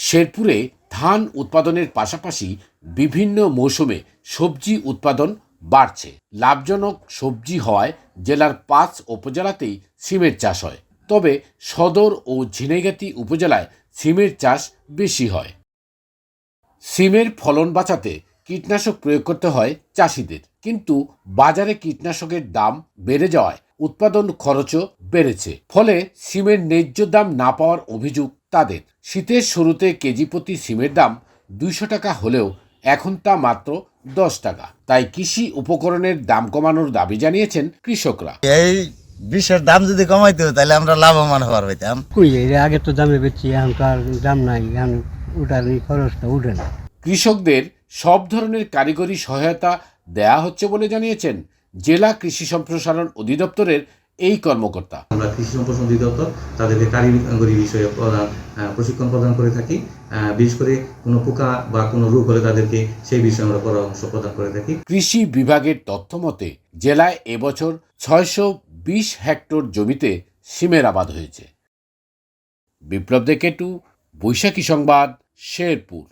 শেরপুরে ধান উৎপাদনের পাশাপাশি বিভিন্ন মৌসুমে সবজি উৎপাদন বাড়ছে। লাভজনক সবজি হওয়ায় জেলার ৫ উপজেলাতেই সিমের চাষ হয়। তবে সদর ও ঝিনাইগাতী উপজেলায় সিমের চাষ বেশি হয়। সিমের ফলন বাঁচাতে কীটনাশক প্রয়োগ করতে হয় চাষিদের, কিন্তু বাজারে কীটনাশকের দাম বেড়ে যাওয়ায় উৎপাদন খরচও বেড়েছে। ফলে সিমের ন্যায্য দাম না পাওয়ার অভিযোগ তাদের। শীতের শুরুতে কেজি প্রতি সিমের দাম ২০০ টাকা হলেও এখন তা মাত্র ১০ টাকা। তাই কৃষি উপকরণের দাম কমানোর দাবি জানিয়েছেন কৃষকরা। এই বিষের দাম যদি কমাইতো তাহলে আমরা লাভবান হওয়ার হইতাম। আগে তো দামে বেচছি, এখন তো আর দাম নাই, এখন ওটার খরচটা উঠে না। কৃষকদের সব ধরনের কারিগরি সহায়তা দেয়া হচ্ছে বলে জানিয়েছেন জেলা কৃষি সম্প্রসারণ অধিদপ্তরের এই কর্মকর্তা। আমরা কৃষি সম্প্রসারণ অধিদপ্তর তাদেরকে কারিগরি বিষয়ে প্রশিক্ষণ প্রদান করে থাকি। বিশেষ করে কোনো পোকা বা কোনো রোগ হলে তাদেরকে সেই বিষয়ে আমরা পরামর্শ প্রদান করে থাকি। কৃষি বিভাগের তথ্য মতে জেলায় এবছর ৬২০ হেক্টর জমিতে সিমের আবাদ হয়েছে। বিপ্লব দে কেটু, বৈশাখী সংবাদ, শেরপুর।